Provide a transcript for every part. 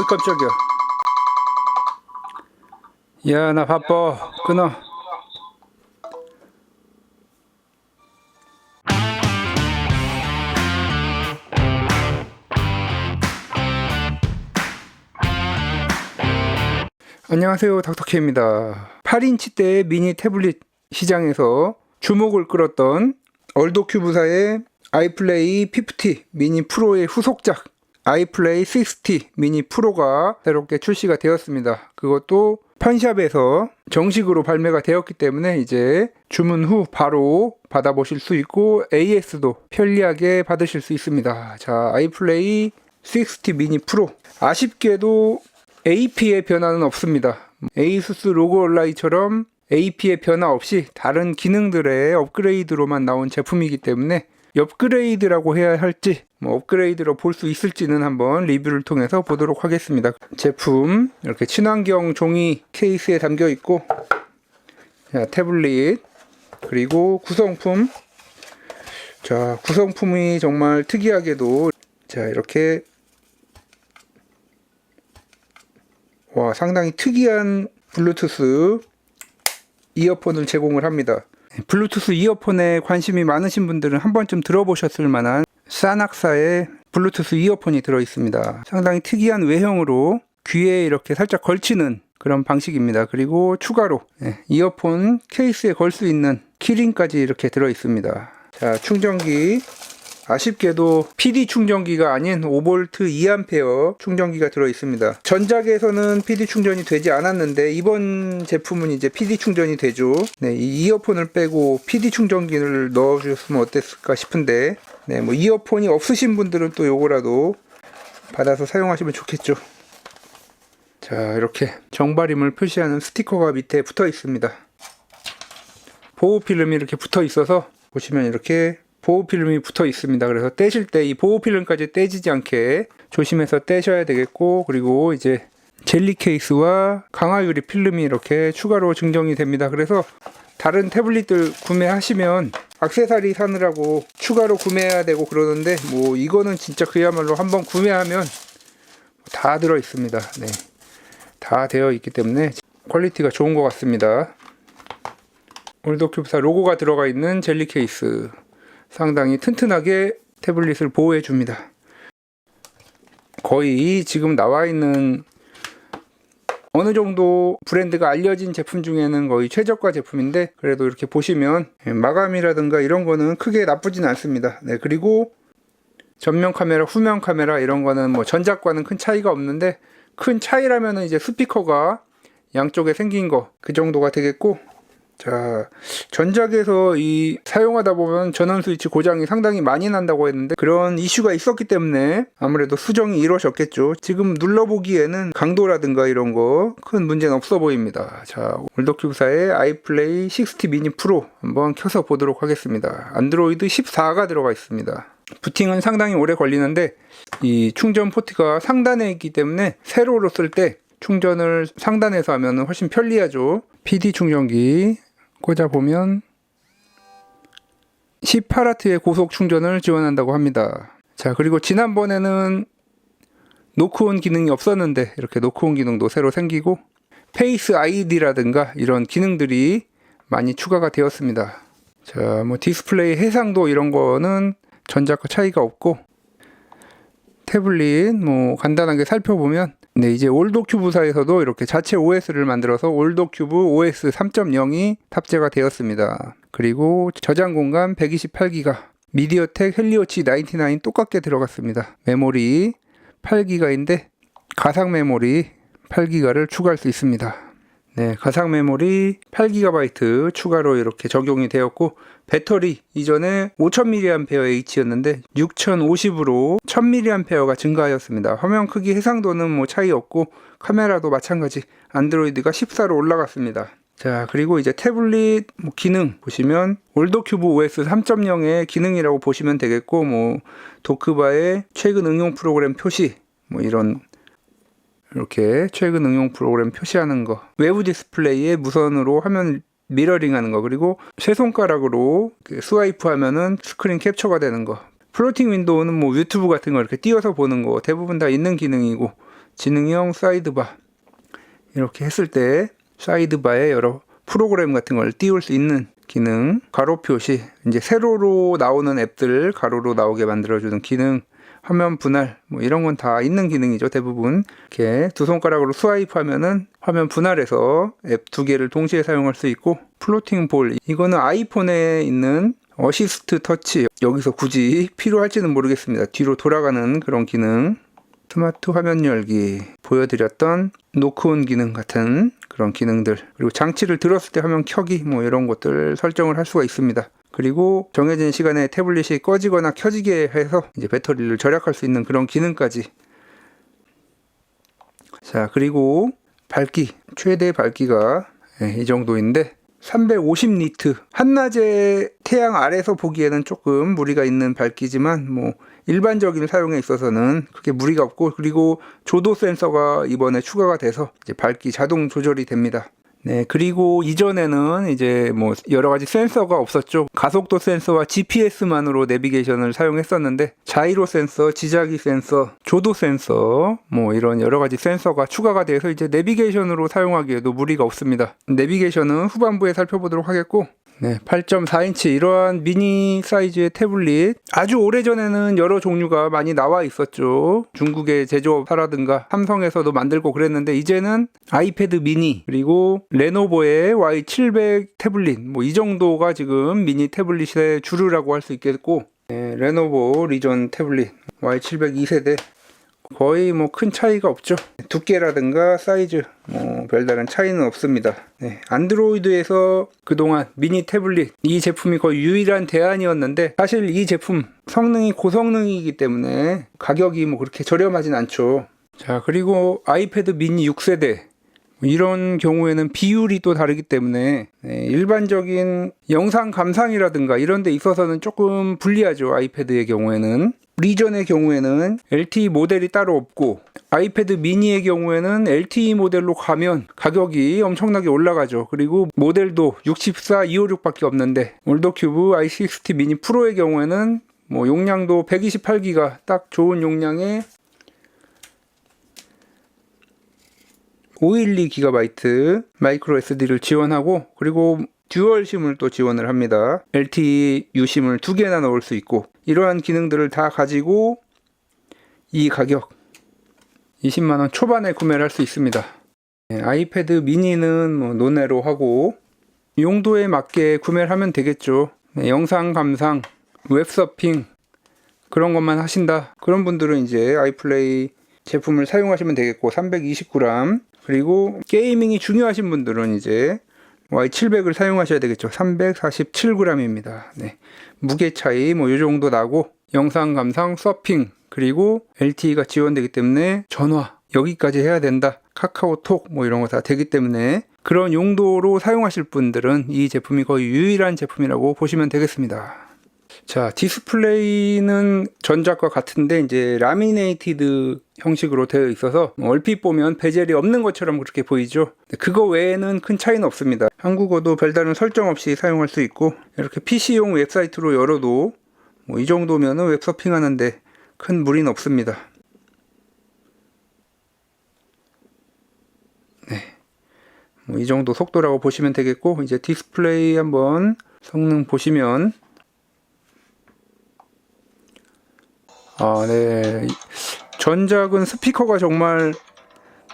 깜짝이야. 야, 나 바빠. 끊어. 안녕하세요, 닥터케입니다. 8인치대의 미니 태블릿 시장에서 주목을 끌었던 얼도큐브사의 아이플레이 50 미니 프로의 후속작 아이플레이 60 미니 프로가 새롭게 출시가 되었습니다. 그것도 판샵에서 정식으로 발매가 되었기 때문에 이제 주문 후 바로 받아보실 수 있고 AS도 편리하게 받으실 수 있습니다. 자, 아이플레이 60 미니 프로. 아쉽게도 AP의 변화는 없습니다. 에이수스 로고 온라인처럼 AP의 변화 없이 다른 기능들의 업그레이드로만 나온 제품이기 때문에 업그레이드라고 해야 할지 업그레이드로 볼 수 있을지는 한번 리뷰를 통해서 보도록 하겠습니다. 제품 이렇게 친환경 종이 케이스에 담겨 있고, 자, 태블릿 그리고 구성품. 자, 구성품이 정말 특이하게도 자, 이렇게 상당히 특이한 블루투스 이어폰을 제공을 합니다. 블루투스 이어폰에 관심이 많으신 분들은 한 번쯤 들어보셨을 만한 사낙사의 블루투스 이어폰이 들어있습니다. 상당히 특이한 외형으로 귀에 이렇게 살짝 걸치는 그런 방식입니다. 그리고 추가로 이어폰 케이스에 걸 수 있는 키링까지 이렇게 들어있습니다. 자, 충전기. 아쉽게도 PD 충전기가 아닌 5V 2A 충전기가 들어있습니다. 전작에서는 PD 충전이 되지 않았는데 이번 제품은 이제 PD 충전이 되죠. 네, 이 이어폰을 빼고 PD 충전기를 넣어주셨으면 어땠을까 싶은데, 네, 뭐 이어폰이 없으신 분들은 또 요거라도 받아서 사용하시면 좋겠죠. 자, 이렇게 정발임을 표시하는 스티커가 밑에 붙어 있습니다. 보호 필름이 이렇게 붙어 있어서 보시면 이렇게 보호 필름이 붙어 있습니다. 그래서 떼실 때 이 보호 필름까지 떼지지 않게 조심해서 떼셔야 되겠고, 그리고 이제 젤리 케이스와 강화유리 필름이 이렇게 추가로 증정이 됩니다. 그래서 다른 태블릿들 구매하시면 액세서리 사느라고 추가로 구매해야 되고 그러는데, 뭐 이거는 진짜 그야말로 한번 구매하면 다 들어 있습니다. 네, 다 되어 있기 때문에 퀄리티가 좋은 것 같습니다. 얼도큐브사 로고가 들어가 있는 젤리 케이스, 상당히 튼튼하게 태블릿을 보호해 줍니다. 거의 지금 나와 있는 어느 정도 브랜드가 알려진 제품 중에는 거의 최저가 제품인데, 그래도 이렇게 보시면 마감이라든가 이런 거는 크게 나쁘진 않습니다. 네, 그리고 전면 카메라, 후면 카메라 이런 거는 뭐 전작과는 큰 차이가 없는데, 큰 차이라면은 이제 스피커가 양쪽에 생긴 거, 그 정도가 되겠고, 자, 전작에서 이 사용하다 보면 전원 스위치 고장이 상당히 많이 난다고 했는데 그런 이슈가 있었기 때문에 아무래도 수정이 이루어졌겠죠. 지금 눌러보기에는 강도라든가 이런 거 큰 문제는 없어 보입니다. 자, 얼도큐브사의 아이플레이 60 미니 프로 한번 켜서 보도록 하겠습니다. 안드로이드 14가 들어가 있습니다. 부팅은 상당히 오래 걸리는데 이 충전 포트가 상단에 있기 때문에 세로로 쓸 때 충전을 상단에서 하면 훨씬 편리하죠. PD 충전기 꽂아보면 18W의 고속 충전을 지원한다고 합니다. 자, 그리고 지난번에는 노크온 기능이 없었는데 이렇게 노크온 기능도 새로 생기고, 페이스 아이디라든가 이런 기능들이 많이 추가가 되었습니다. 자, 뭐 디스플레이 해상도 이런 거는 전작과 차이가 없고, 태블릿 뭐 간단하게 살펴보면, 네, 이제 얼도큐브사에서도 이렇게 자체 OS를 만들어서 얼도큐브 OS 3.0이 탑재가 되었습니다. 그리고 저장 공간 128GB, 미디어텍 헬리오치 99 똑같게 들어갔습니다. 메모리 8GB인데 가상 메모리 8GB를 추가할 수 있습니다. 네, 가상 메모리 8GB 추가로 이렇게 적용이 되었고, 배터리 이전에 5000mAh였는데 6050으로 1000mAh가 증가하였습니다. 화면 크기 해상도는 뭐 차이 없고 카메라도 마찬가지 안드로이드가 14로 올라갔습니다. 자, 그리고 이제 태블릿 기능 보시면 얼도큐브 OS 3.0의 기능이라고 보시면 되겠고, 뭐 도크바의 최근 응용 프로그램 표시, 뭐 이런 이렇게 최근 응용 프로그램 표시하는 거, 외부 디스플레이에 무선으로 화면 미러링 하는 거, 그리고 세 손가락으로 스와이프 하면은 스크린 캡처가 되는 거, 플로팅 윈도우는 뭐 유튜브 같은 거 이렇게 띄워서 보는 거 대부분 다 있는 기능이고, 지능형 사이드바. 이렇게 했을 때 사이드바에 여러 프로그램 같은 걸 띄울 수 있는 기능, 가로 표시, 이제 세로로 나오는 앱들 가로로 나오게 만들어주는 기능, 화면 분할, 뭐 이런 건 다 있는 기능이죠. 대부분 이렇게 두 손가락으로 스와이프 하면은 화면 분할해서 앱 두 개를 동시에 사용할 수 있고, 플로팅 볼, 이거는 아이폰에 있는 어시스트 터치, 여기서 굳이 필요할지는 모르겠습니다. 뒤로 돌아가는 그런 기능, 스마트 화면 열기, 보여드렸던 노크온 기능 같은 그런 기능들, 그리고 장치를 들었을 때 화면 켜기, 뭐 이런 것들 설정을 할 수가 있습니다. 그리고 정해진 시간에 태블릿이 꺼지거나 켜지게 해서 이제 배터리를 절약할 수 있는 그런 기능까지. 자, 그리고 밝기, 최대 밝기가 이 정도인데 350니트, 한낮에 태양 아래서 보기에는 조금 무리가 있는 밝기지만 뭐 일반적인 사용에 있어서는 크게 무리가 없고, 그리고 조도 센서가 이번에 추가가 돼서 이제 밝기 자동 조절이 됩니다. 네, 그리고 이전에는 이제 뭐 여러 가지 센서가 없었죠. 가속도 센서와 GPS만으로 내비게이션을 사용했었는데, 자이로 센서, 지자기 센서, 조도 센서, 뭐 이런 여러 가지 센서가 추가가 돼서 이제 내비게이션으로 사용하기에도 무리가 없습니다. 내비게이션은 후반부에 살펴보도록 하겠고, 네, 8.4인치 이러한 미니 사이즈의 태블릿, 아주 오래전에는 여러 종류가 많이 나와 있었죠. 중국의 제조업사라든가 삼성에서도 만들고 그랬는데, 이제는 아이패드 미니, 그리고 레노버의 Y700 태블릿, 뭐 이 정도가 지금 미니 태블릿의 주류라고 할 수 있겠고, 네, 레노버 리전 태블릿 Y700 2세대 거의 뭐 큰 차이가 없죠. 두께라든가 사이즈 뭐 별다른 차이는 없습니다. 네, 안드로이드에서 그동안 미니 태블릿 이 제품이 거의 유일한 대안이었는데, 사실 이 제품 성능이 고성능이기 때문에 가격이 뭐 그렇게 저렴하진 않죠. 자, 그리고 아이패드 미니 6세대 이런 경우에는 비율이 또 다르기 때문에 일반적인 영상 감상이라든가 이런 데 있어서는 조금 불리하죠. 아이패드의 경우에는, 리전의 경우에는 LTE 모델이 따로 없고, 아이패드 미니의 경우에는 LTE 모델로 가면 가격이 엄청나게 올라가죠. 그리고 모델도 64, 256밖에 없는데, 올더큐브 i60 미니 프로의 경우에는 뭐 용량도 128기가 딱 좋은 용량에 512GB 마이크로 SD를 지원하고, 그리고 듀얼 심을 또 지원을 합니다. LTE 유심을 2개나 넣을 수 있고, 이러한 기능들을 다 가지고 이 가격 20만원 초반에 구매를 할 수 있습니다. 네, 아이패드 미니는 뭐 논외로 하고 용도에 맞게 구매를 하면 되겠죠. 네, 영상 감상, 웹서핑 그런 것만 하신다, 그런 분들은 이제 아이플레이 제품을 사용하시면 되겠고, 329g, 그리고 게이밍이 중요하신 분들은 이제 Y700을 사용하셔야 되겠죠. 347g입니다. 네. 무게 차이 뭐 이 정도 나고, 영상 감상, 서핑, 그리고 LTE가 지원되기 때문에 전화 여기까지 해야 된다, 카카오톡 뭐 이런 거 다 되기 때문에 그런 용도로 사용하실 분들은 이 제품이 거의 유일한 제품이라고 보시면 되겠습니다. 자, 디스플레이는 전작과 같은데 이제 라미네이티드 형식으로 되어 있어서 얼핏 보면 베젤이 없는 것처럼 그렇게 보이죠. 그거 외에는 큰 차이는 없습니다. 한국어도 별다른 설정 없이 사용할 수 있고, 이렇게 PC용 웹사이트로 열어도 뭐 이 정도면 웹서핑 하는데 큰 무리는 없습니다. 네, 뭐 이 정도 속도라고 보시면 되겠고, 이제 디스플레이 한번 성능 보시면, 네. 전작은 스피커가 정말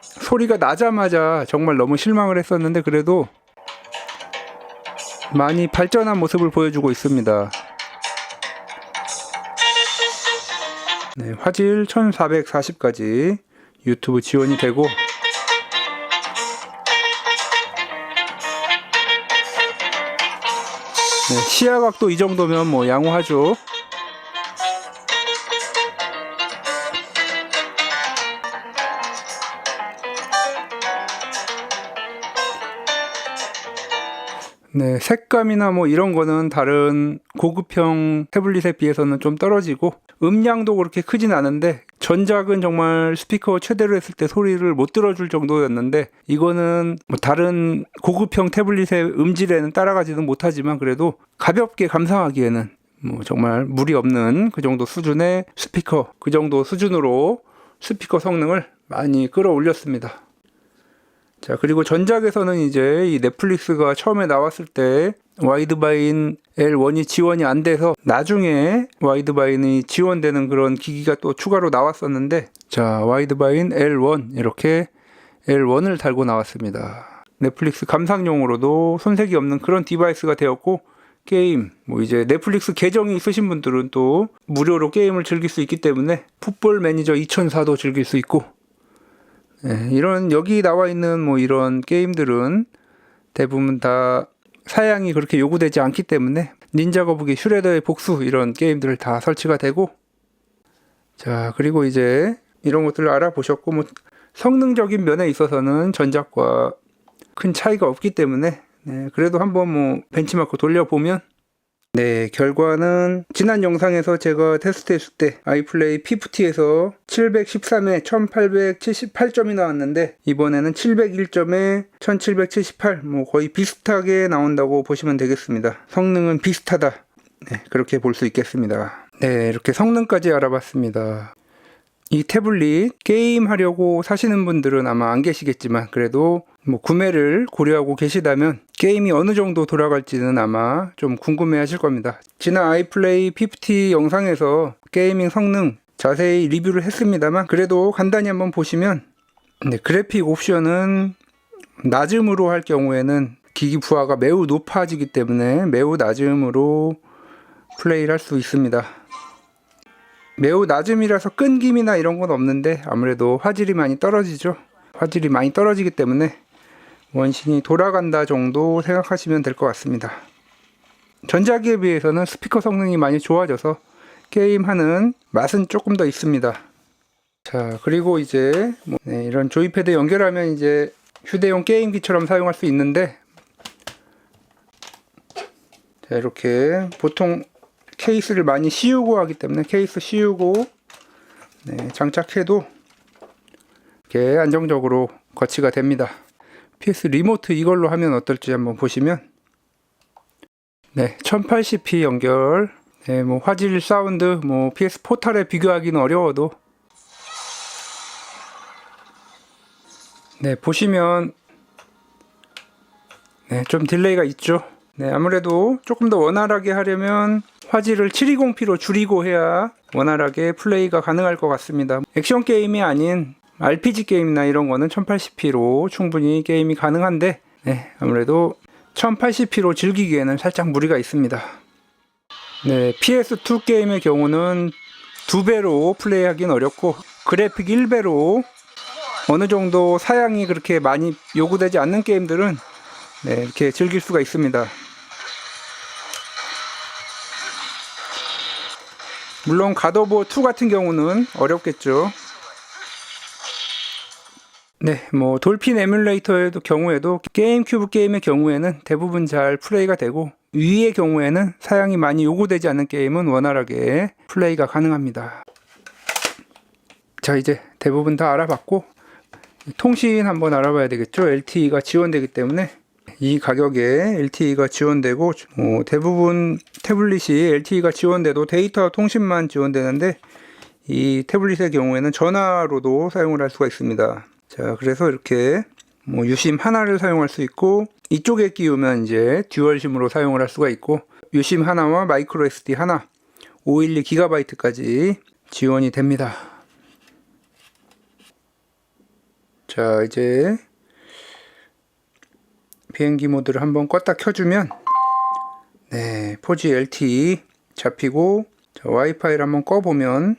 소리가 나자마자 정말 너무 실망을 했었는데, 그래도 많이 발전한 모습을 보여주고 있습니다. 네, 화질 1440까지 유튜브 지원이 되고, 네, 시야각도 이 정도면 뭐 양호하죠. 네, 색감이나 뭐 이런 거는 다른 고급형 태블릿에 비해서는 좀 떨어지고, 음량도 그렇게 크진 않은데, 전작은 정말 스피커 최대로 했을 때 소리를 못 들어줄 정도였는데, 이거는 뭐 다른 고급형 태블릿의 음질에는 따라가지는 못하지만 그래도 가볍게 감상하기에는 뭐 정말 무리 없는 그 정도 수준의 스피커, 그 정도 수준으로 스피커 성능을 많이 끌어올렸습니다. 자, 그리고 전작에서는 이제 이 넷플릭스가 처음에 나왔을 때 와이드바인 L1이 지원이 안 돼서 나중에 와이드바인이 지원되는 그런 기기가 또 추가로 나왔었는데, 자, 와이드바인 L1 이렇게 L1을 달고 나왔습니다. 넷플릭스 감상용으로도 손색이 없는 그런 디바이스가 되었고, 게임, 이제 넷플릭스 계정이 있으신 분들은 또 무료로 게임을 즐길 수 있기 때문에 풋볼 매니저 2004도 즐길 수 있고, 이런 여기 나와 있는 이런 게임들은 대부분 다 사양이 그렇게 요구되지 않기 때문에 닌자 거북이 슈레더의 복수 이런 게임들 다 설치가 되고, 자, 그리고 이제 이런 것들을 알아보셨고, 성능적인 면에 있어서는 전작과 큰 차이가 없기 때문에 그래도 한번 벤치마크 돌려보면, 결과는 지난 영상에서 제가 테스트했을 때 아이플레이 P50에서 713에 1878점이 나왔는데, 이번에는 701점에 1778, 거의 비슷하게 나온다고 보시면 되겠습니다. 성능은 비슷하다, 그렇게 볼 수 있겠습니다. 이렇게 성능까지 알아봤습니다. 이 태블릿 게임 하려고 사시는 분들은 아마 안 계시겠지만, 그래도 구매를 고려하고 계시다면 게임이 어느 정도 돌아갈지는 아마 좀 궁금해 하실 겁니다. 지난 아이플레이 P50 영상에서 게이밍 성능 자세히 리뷰를 했습니다만, 그래도 간단히 한번 보시면, 그래픽 옵션은 낮음으로 할 경우에는 기기 부하가 매우 높아지기 때문에 매우 낮음으로 플레이를 할 수 있습니다. 매우 낮음이라서 끊김이나 이런 건 없는데 아무래도 화질이 많이 떨어지죠. 화질이 많이 떨어지기 때문에 원신이 돌아간다 정도 생각하시면 될 것 같습니다. 전작에 비해서는 스피커 성능이 많이 좋아져서 게임하는 맛은 조금 더 있습니다. 자, 그리고 이제 이런 조이패드 연결하면 이제 휴대용 게임기처럼 사용할 수 있는데, 자, 이렇게 보통 케이스를 많이 씌우고 하기 때문에 케이스 씌우고 장착해도 이렇게 안정적으로 거치가 됩니다. PS 리모트 이걸로 하면 어떨지 한번 보시면, 1080p 연결, 화질, 사운드, PS 포탈에 비교하기는 어려워도, 보시면 좀 딜레이가 있죠. 아무래도 조금 더 원활하게 하려면 화질을 720p로 줄이고 해야 원활하게 플레이가 가능할 것 같습니다. 액션 게임이 아닌 RPG 게임이나 이런 거는 1080p로 충분히 게임이 가능한데, 아무래도 1080p로 즐기기에는 살짝 무리가 있습니다. PS2 게임의 경우는 2배로 플레이하기는 어렵고, 그래픽 1배로 어느 정도 사양이 그렇게 많이 요구되지 않는 게임들은 이렇게 즐길 수가 있습니다. 물론 갓오브 2 같은 경우는 어렵겠죠. 돌핀 에뮬레이터의 경우에도 게임큐브 게임의 경우에는 대부분 잘 플레이가 되고, 위의 경우에는 사양이 많이 요구되지 않는 게임은 원활하게 플레이가 가능합니다. 자, 이제 대부분 다 알아봤고, 통신 한번 알아봐야 되겠죠. LTE가 지원되기 때문에 이 가격에 LTE가 지원되고, 대부분 태블릿이 LTE가 지원돼도 데이터 통신만 지원되는데, 이 태블릿의 경우에는 전화로도 사용을 할 수가 있습니다. 자, 그래서 이렇게 유심 하나를 사용할 수 있고, 이쪽에 끼우면 이제 듀얼심으로 사용을 할 수가 있고, 유심 하나와 마이크로 SD 하나, 512GB까지 지원이 됩니다. 자, 이제 비행기 모드를 한번 껐다 켜주면 4G LTE 잡히고, 자, 와이파이를 한번 꺼보면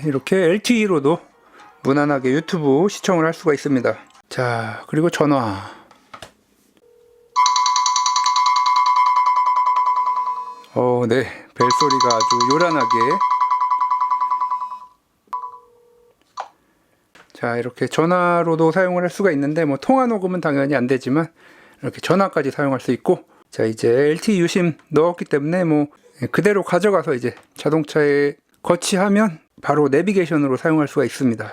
이렇게 LTE로도 무난하게 유튜브 시청을 할 수가 있습니다. 자, 그리고 전화. 벨소리가 아주 요란하게. 자, 이렇게 전화로도 사용을 할 수가 있는데, 통화 녹음은 당연히 안 되지만 이렇게 전화까지 사용할 수 있고, 자, 이제 LTE 유심 넣었기 때문에 그대로 가져가서 이제 자동차에 거치하면 바로 내비게이션으로 사용할 수가 있습니다.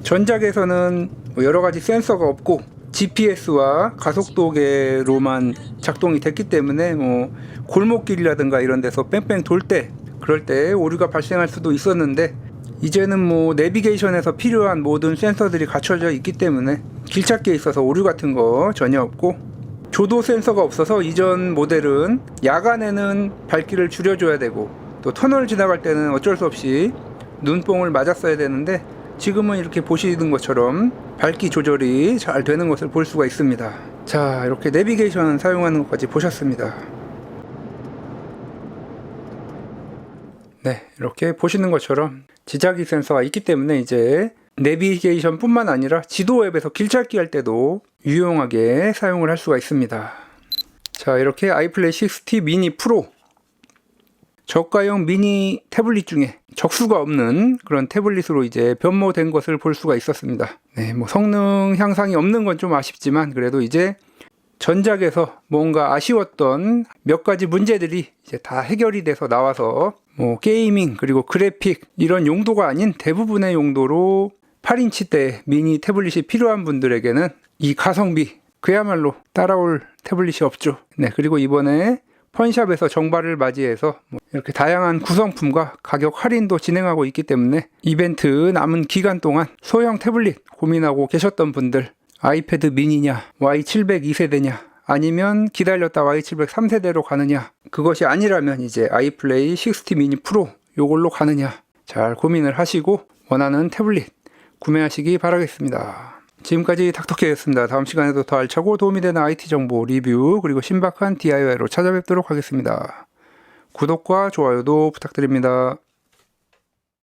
전작에서는 뭐 여러 가지 센서가 없고 GPS와 가속도계로만 작동이 됐기 때문에 뭐 골목길이라든가 이런 데서 뺑뺑 돌 때 그럴 때 오류가 발생할 수도 있었는데, 이제는 뭐 내비게이션에서 필요한 모든 센서들이 갖춰져 있기 때문에 길 찾기에 있어서 오류 같은 거 전혀 없고, 조도 센서가 없어서 이전 모델은 야간에는 밝기를 줄여줘야 되고 또 터널 지나갈 때는 어쩔 수 없이 눈뽕을 맞았어야 되는데, 지금은 이렇게 보시는 것처럼 밝기 조절이 잘 되는 것을 볼 수가 있습니다. 자, 이렇게 내비게이션 사용하는 것까지 보셨습니다. 네, 이렇게 보시는 것처럼 지자기 센서가 있기 때문에 이제 내비게이션 뿐만 아니라 지도 앱에서 길찾기 할 때도 유용하게 사용을 할 수가 있습니다. 자, 이렇게 아이플레이 60 미니 프로, 저가형 미니 태블릿 중에 적수가 없는 그런 태블릿으로 이제 변모된 것을 볼 수가 있었습니다. 네, 뭐 성능 향상이 없는 건 좀 아쉽지만 그래도 이제 전작에서 뭔가 아쉬웠던 몇 가지 문제들이 이제 다 해결이 돼서 나와서 뭐 게이밍 그리고 그래픽 이런 용도가 아닌 대부분의 용도로 8인치대 미니 태블릿이 필요한 분들에게는 이 가성비 그야말로 따라올 태블릿이 없죠. 네, 그리고 이번에 펀샵에서 정발을 맞이해서 이렇게 다양한 구성품과 가격 할인도 진행하고 있기 때문에 이벤트 남은 기간 동안 소형 태블릿 고민하고 계셨던 분들, 아이패드 미니냐, Y700 2세대냐, 아니면 기다렸다 Y700 3세대로 가느냐, 그것이 아니라면 이제 아이플레이 60 미니 프로 요걸로 가느냐, 잘 고민을 하시고 원하는 태블릿 구매하시기 바라겠습니다. 지금까지 닥터케이였습니다. 다음 시간에도 더 알차고 도움이 되는 IT 정보 리뷰 그리고 신박한 DIY로 찾아뵙도록 하겠습니다. 구독과 좋아요도 부탁드립니다.